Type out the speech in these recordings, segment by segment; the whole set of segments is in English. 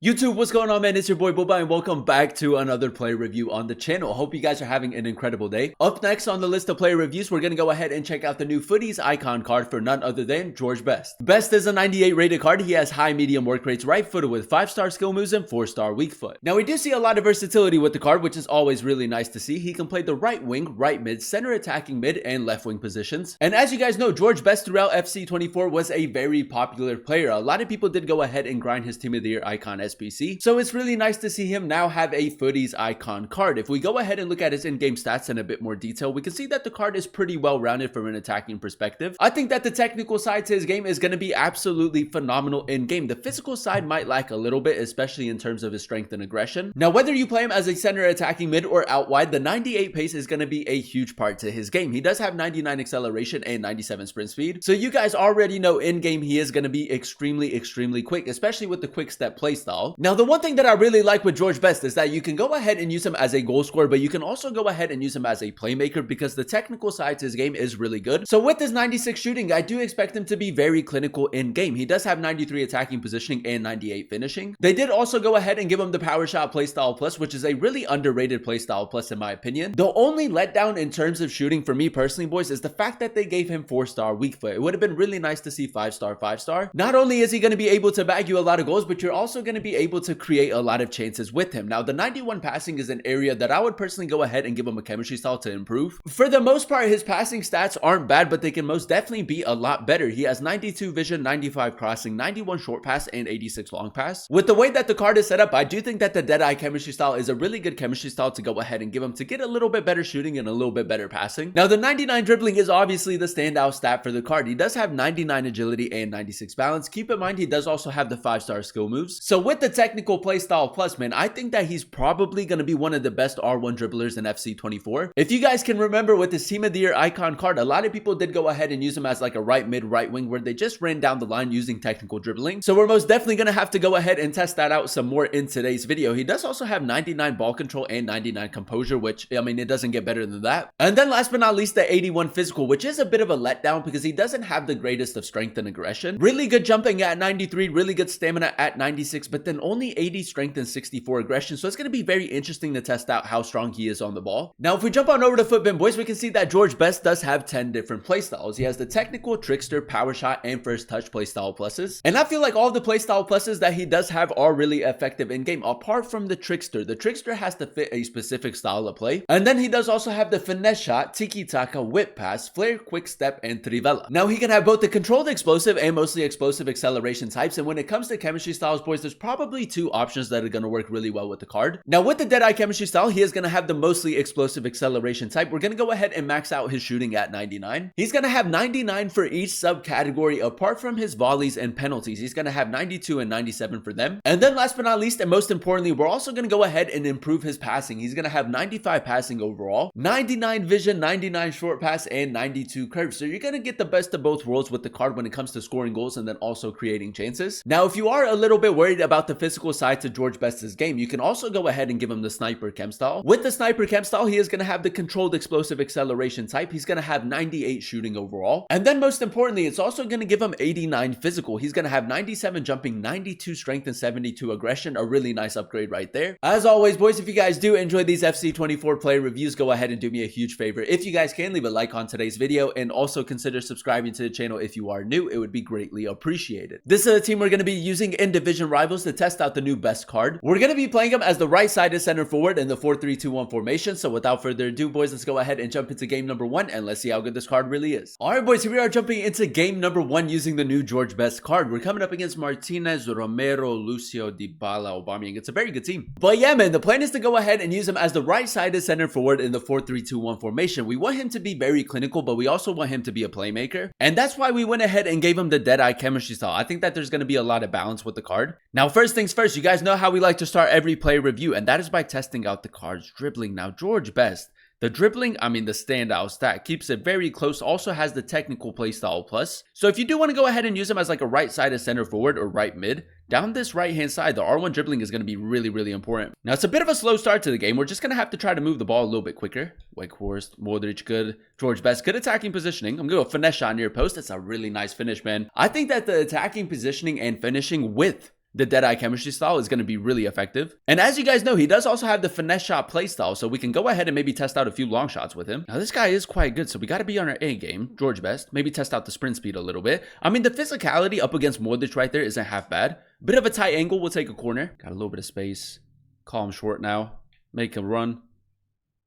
YouTube, what's going on, man? It's your boy Boba and welcome back to another player review on the channel. Hope you guys are having an incredible day. Up next on the list of player reviews, we're going to go ahead and check out the new Futties Icon card for none other than George Best. Best is a 98 rated card. He has high medium work rates, right footed with 5-star skill moves and 4-star weak foot. Now we do see a lot of versatility with the card, which is always really nice to see. He can play the right wing, right mid, center attacking mid, and left wing positions. And as you guys know, George Best throughout FC24 was a very popular player. A lot of people did go ahead and grind his Team of the Year icon SBC. So it's really nice to see him now have a Futties Icon card. If we go ahead and look at his in-game stats in a bit more detail, we can see that the card is pretty well rounded from an attacking perspective. I think that the technical side to his game is going to be absolutely phenomenal in-game. The physical side might lack a little bit, especially in terms of his strength and aggression. Now, whether you play him as a center attacking mid or out wide, the 98 pace is going to be a huge part to his game. He does have 99 acceleration and 97 sprint speed. So you guys already know in-game he is going to be extremely quick, especially with the quick step playstyle. Now, the one thing that I really like with George Best is that you can go ahead and use him as a goal scorer, but you can also go ahead and use him as a playmaker because the technical side to his game is really good. So with his 96 shooting, I do expect him to be very clinical in game. He does have 93 attacking positioning and 98 finishing. They did also go ahead and give him the power shot playstyle plus, which is a really underrated playstyle plus in my opinion. The only letdown in terms of shooting for me personally, boys, is the fact that they gave him 4-star weak foot. It would have been really nice to see 5-star. Not only is he going to be able to bag you a lot of goals, but you're also going to be able to create a lot of chances with him. Now, the 91 passing is an area that I would personally go ahead and give him a chemistry style to improve. For the most part, his passing stats aren't bad, but they can most definitely be a lot better. He has 92 vision, 95 crossing, 91 short pass, and 86 long pass. With the way that the card is set up, I do think that the Deadeye chemistry style is a really good chemistry style to go ahead and give him to get a little bit better shooting and a little bit better passing. Now, the 99 dribbling is obviously the standout stat for the card. He does have 99 agility and 96 balance. Keep in mind, he does also have the 5-star skill moves. So with the technical playstyle plus, man, I think that he's probably going to be one of the best R1 dribblers in FC24. If you guys can remember with this Team of the Year icon card, a lot of people did go ahead and use him as like a right mid, right wing, where they just ran down the line using technical dribbling. So we're most definitely going to have to go ahead and test that out some more in today's video. He does also have 99 ball control and 99 composure, which, I mean, it doesn't get better than that. And then last but not least, the 81 physical, which is a bit of a letdown because he doesn't have the greatest of strength and aggression. Really good jumping at 93, really good stamina at 96, but then only 80 strength and 64 aggression. So it's going to be very interesting to test out how strong he is on the ball. Now, if we jump on over to Footbin, boys, we can see that George Best does have 10 different playstyles. He has the technical, trickster, power shot, and first touch playstyle pluses. And I feel like all the playstyle pluses that he does have are really effective in game, apart from the trickster. The trickster has to fit a specific style of play. And then he does also have the finesse shot, tiki-taka, whip pass, flare, quick step, and trivela. Now, he can have both the controlled explosive and mostly explosive acceleration types. And when it comes to chemistry styles, boys, there's probably two options that are going to work really well with the card. Now, with the Deadeye chemistry style, he is going to have the mostly explosive acceleration type. We're going to go ahead and max out his shooting at 99. He's going to have 99 for each subcategory apart from his volleys and penalties. He's going to have 92 and 97 for them. And then last but not least, and most importantly, we're also going to go ahead and improve his passing. He's going to have 95 passing overall, 99 vision, 99 short pass, and 92 curve. So you're going to get the best of both worlds with the card when it comes to scoring goals and then also creating chances. Now, if you are a little bit worried about the physical side to George Best's game, you can also go ahead and give him the sniper chem style. With the sniper chem style, he is going to have the controlled explosive acceleration type. He's going to have 98 shooting overall. And then most importantly, it's also going to give him 89 physical. He's going to have 97 jumping, 92 strength, and 72 aggression. A really nice upgrade right there. As always, boys, if you guys do enjoy these FC24 player reviews, go ahead and do me a huge favor. If you guys can, leave a like on today's video and also consider subscribing to the channel if you are new. It would be greatly appreciated. This is a team we're going to be using in Division Rivals to test out the new Best card. We're going to be playing him as the right-sided center forward in the 4-3-2-1 formation. So without further ado, boys, let's go ahead and jump into game number 1 and let's see how good this card really is. All right, boys, here we are jumping into game number 1 using the new George Best card. We're coming up against Martinez, Romero, Lucio, Dybala, Aubameyang. It's a very good team. But yeah, man, the plan is to go ahead and use him as the right-sided center forward in the 4-3-2-1 formation. We want him to be very clinical, but we also want him to be a playmaker. And that's why we went ahead and gave him the Deadeye chemistry style. I think that there's going to be a lot of balance with the card. Now, first things first, you guys know how we like to start every player review, and that is by testing out the card's dribbling. Now, George Best, the dribbling, I mean the standout stat, keeps it very close, also has the technical playstyle plus. So if you do want to go ahead and use him as like a right-sided center forward or right mid, down this right-hand side, the R1 dribbling is going to be really important. Now, it's a bit of a slow start to the game. We're just going to have to try to move the ball a little bit quicker. Weghorst, Modric, good. George Best, good attacking positioning. I'm going to go finesse shot near post. That's a really nice finish, man. I think that the attacking positioning and finishing with the Deadeye chemistry style is going to be really effective. And as you guys know, he does also have the finesse shot play style, so we can go ahead and maybe test out a few long shots with him. Now, this guy is quite good, so we got to be on our A game. George Best. Maybe test out the sprint speed a little bit. I mean, the physicality up against Modric right there isn't half bad. Bit of a tight angle. We'll take a corner. Got a little bit of space. Call him short now. Make him run.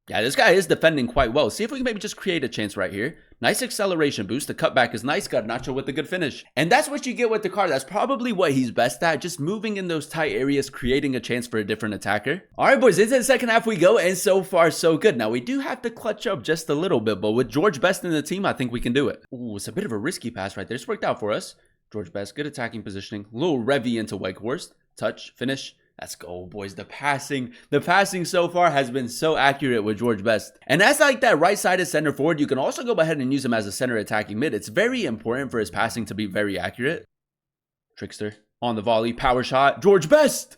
Yeah, this guy is defending quite well. See if we can maybe just create a chance right here. Nice acceleration boost. The cutback is nice. Garnacho with a good finish. And that's what you get with the card. That's probably what he's best at. Just moving in those tight areas, creating a chance for a different attacker. All right, boys, into the second half we go. And so far, so good. Now, we do have to clutch up just a little bit. But with George Best in the team, I think we can do it. Ooh, it's a bit of a risky pass right there. It's worked out for us. George Best, good attacking positioning. A little Revy into Weghorst. Touch, finish. Let's go, boys. The passing so far has been so accurate with George Best. And as like that right-sided center forward, you can also go ahead and use him as a center attacking mid. It's very important for his passing to be very accurate. Trickster on the volley, power shot. George Best!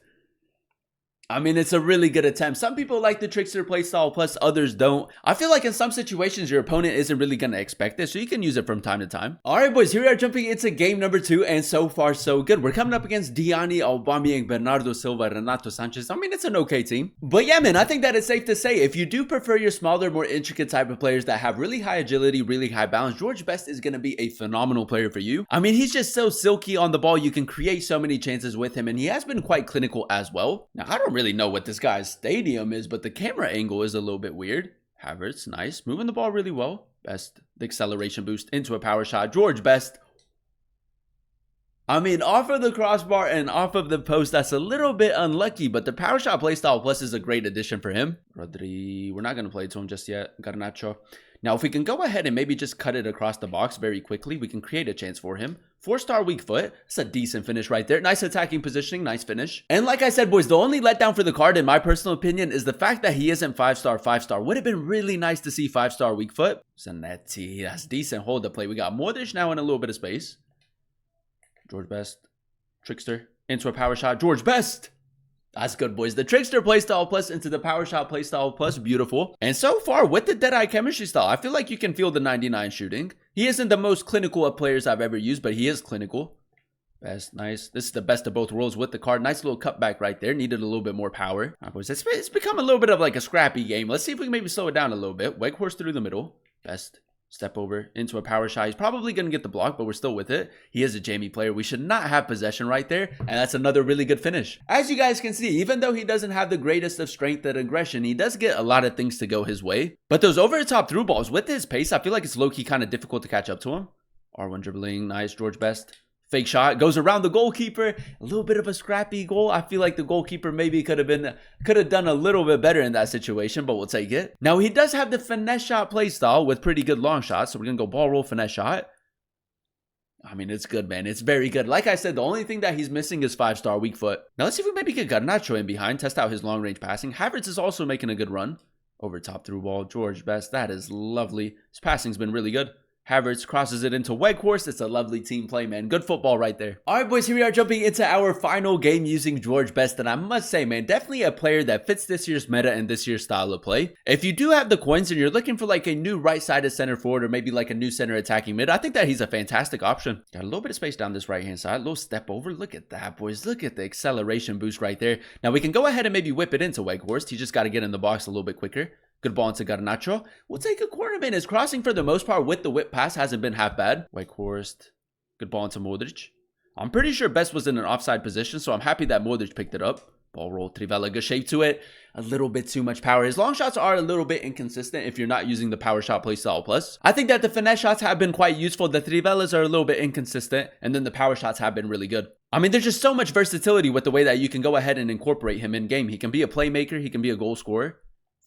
I mean, it's a really good attempt. Some people like the Trickster playstyle, plus others don't. I feel like in some situations, your opponent isn't really going to expect this, so you can use it from time to time. All right, boys, here we are jumping into game number 2, and so far, so good. We're coming up against Diani, Aubameyang, Bernardo Silva, Renato Sanchez. I mean, it's an okay team. But yeah, man, I think that it's safe to say, if you do prefer your smaller, more intricate type of players that have really high agility, really high balance, George Best is going to be a phenomenal player for you. I mean, he's just so silky on the ball. You can create so many chances with him, and he has been quite clinical as well. Now, I don't really know what this guy's stadium is, but the camera angle is a little bit weird. Havertz, nice. Moving the ball really well. Best, the acceleration boost into a power shot. George Best. I mean, off of the crossbar and off of the post, that's a little bit unlucky, but the power shot playstyle plus is a great addition for him. Rodri, we're not going to play to him just yet. Garnacho. Now, if we can go ahead and maybe just cut it across the box very quickly, we can create a chance for him. 4-star weak foot. That's a decent finish right there. Nice attacking positioning. Nice finish. And like I said, boys, the only letdown for the card, in my personal opinion, is the fact that he isn't 5-star, 5-star. Would have been really nice to see 5-star weak foot. Zanetti. That's decent hold up play. We got Modric now in a little bit of space. George Best. Trickster. Into a power shot. George Best. That's good, boys. The Trickster playstyle plus into the power shot playstyle plus. Beautiful. And so far, with the Deadeye chemistry style, I feel like you can feel the 99 shooting. He isn't the most clinical of players I've ever used, but he is clinical. Best, nice. This is the best of both worlds with the card. Nice little cutback right there. Needed a little bit more power. All right, boys. It's become a little bit of like a scrappy game. Let's see if we can maybe slow it down a little bit. Weghorst through the middle. Best. Step over into a power shot. He's probably going to get the block, but we're still with it. He is a Jamie player. We should not have possession right there. And that's another really good finish. As you guys can see, even though he doesn't have the greatest of strength and aggression, he does get a lot of things to go his way. But those over-the-top through balls, with his pace, I feel like it's low-key kind of difficult to catch up to him. R1 dribbling. Nice. George Best. Fake shot. Goes around the goalkeeper. A little bit of a scrappy goal. I feel like the goalkeeper maybe could have done a little bit better in that situation, but we'll take it. Now, he does have the finesse shot play style with pretty good long shots. So we're going to go ball roll, finesse shot. I mean, it's good, man. It's very good. Like I said, the only thing that he's missing is 5-star weak foot. Now, let's see if we maybe get Garnacho in behind. Test out his long-range passing. Havertz is also making a good run. Over top through ball. George Best. That is lovely. His passing's been really good. Havertz crosses it into Weghorst. It's a lovely team play, man. Good football right there. All right, boys, here we are jumping into our final game using George Best. And I must say, man, definitely a player that fits this year's meta and this year's style of play. If you do have the coins and you're looking for like a new right-sided center forward or maybe like a new center attacking mid, I think that he's a fantastic option. Got a little bit of space down this right-hand side. A little step over. Look at that, boys. Look at the acceleration boost right there. Now, we can go ahead and maybe whip it into Weghorst. He just got to get in the box a little bit quicker. Good ball into Garnacho. We'll take a corner, man. His crossing for the most part with the whip pass hasn't been half bad. Weghorst. Good ball into Modric. I'm pretty sure Best was in an offside position, so I'm happy that Modric picked it up. Ball roll, Trivela, good shape to it. A little bit too much power. His long shots are a little bit inconsistent if you're not using the power shot playstyle plus. I think that the finesse shots have been quite useful. The Trivelas are a little bit inconsistent, and then the power shots have been really good. I mean, there's just so much versatility with the way that you can go ahead and incorporate him in game. He can be a playmaker. He can be a goal scorer.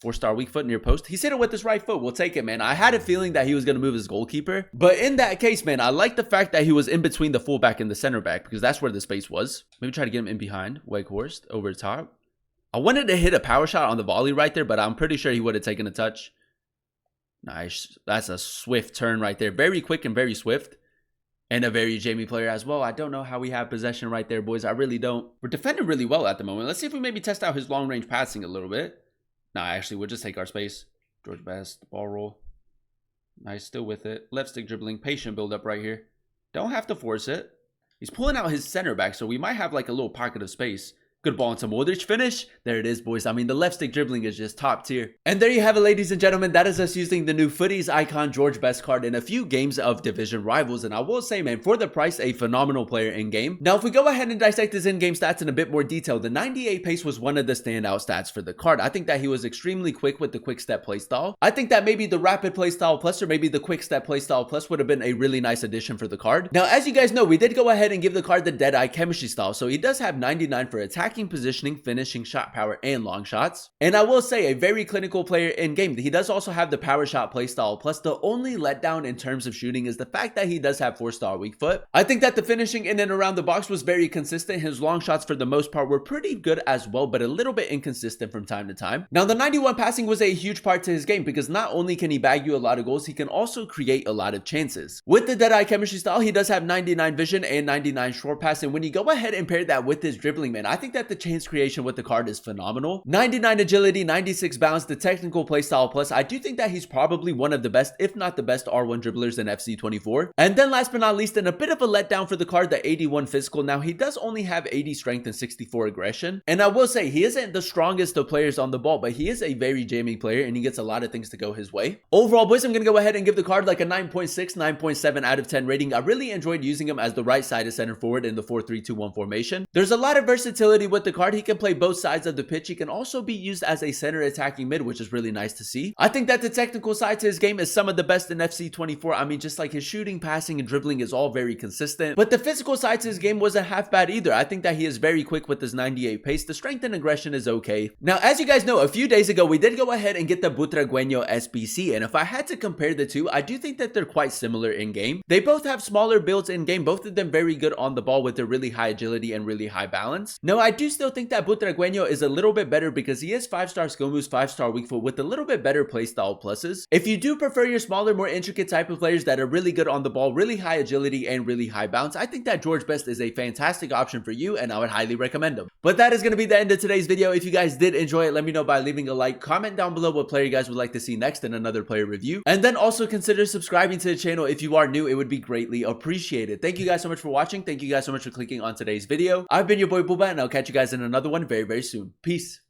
4-star weak foot near post. He's hit it with his right foot. We'll take it, man. I had a feeling that he was going to move his goalkeeper. But in that case, man, I like the fact that he was in between the fullback and the center back because that's where the space was. Maybe try to get him in behind. Weghorst over the top. I wanted to hit a power shot on the volley right there, but I'm pretty sure he would have taken a touch. Nice. That's a swift turn right there. Very quick and very swift. And a very Jamie player as well. I don't know how we have possession right there, boys. I really don't. We're defending really well at the moment. Let's see if we maybe test out his long-range passing a little bit. Nah, actually, we'll just take our space. George Best, ball roll. Nice, still with it. Left stick dribbling, patient build up right here. Don't have to force it. He's pulling out his center back, so we might have like a little pocket of space. Good ball into Modric, finish. There it is, boys. I mean, the left stick dribbling is just top tier. And there you have it, ladies and gentlemen. That is us using the new Futties Icon George Best card in a few games of division rivals. And I will say, man, for the price, a phenomenal player in game. Now, if we go ahead and dissect his in-game stats in a bit more detail, the 98 pace was one of the standout stats for the card. I think that he was extremely quick with the quick step playstyle. I think that maybe the rapid playstyle plus or maybe the quick step playstyle plus would have been a really nice addition for the card. Now, as you guys know, we did go ahead and give the card the Deadeye chemistry style. So he does have 99 for attacking, positioning, finishing, shot power, and long shots. And I will say, a very clinical player in game. He does also have the power shot playstyle, plus the only letdown in terms of shooting is the fact that he does have 4-star weak foot. I think that the finishing in and around the box was very consistent. His long shots for the most part were pretty good as well, but a little bit inconsistent from time to time. Now, the 91 passing was a huge part to his game because not only can he bag you a lot of goals, he can also create a lot of chances. With the Deadeye chemistry style, he does have 99 vision and 99 short pass, and when you go ahead and pair that with his dribbling, man, I think that the chance creation with the card is phenomenal. 99 agility, 96 balance, the technical playstyle plus. I do think that he's probably one of the best, if not the best R1 dribblers in FC24. And then last but not least, and a bit of a letdown for the card, the 81 physical. Now, he does only have 80 strength and 64 aggression. And I will say, he isn't the strongest of players on the ball, but he is a very jamming player and he gets a lot of things to go his way. Overall, boys, I'm going to go ahead and give the card like a 9.6, 9.7 out of 10 rating. I really enjoyed using him as the right-sided center forward in the 4-3-2-1 formation. There's a lot of versatility with the card. He can play both sides of the pitch. He can also be used as a center attacking mid, which is really nice to see. I think that the technical side to his game is some of the best in FC24. I mean, just like his shooting, passing, and dribbling is all very consistent. But the physical side to his game wasn't half bad either. I think that he is very quick with his 98 pace. The strength and aggression is okay. Now, as you guys know, a few days ago, we did go ahead and get the Butragueño SBC. And if I had to compare the two, I do think that they're quite similar in game. They both have smaller builds in game, both of them very good on the ball with their really high agility and really high balance. Now, I do still think that Butragueño is a little bit better because he is 5-star skill moves, 5-star weak foot with a little bit better playstyle pluses. If you do prefer your smaller, more intricate type of players that are really good on the ball, really high agility, and really high bounce, I think that George Best is a fantastic option for you and I would highly recommend him. But that is going to be the end of today's video. If you guys did enjoy it, let me know by leaving a like, comment down below what player you guys would like to see next in another player review, and then also consider subscribing to the channel if you are new. It would be greatly appreciated. Thank you guys so much for watching. Thank you guys so much for clicking on today's video. I've been your boy Booba and I'll catch you guys in another one very, very soon. Peace.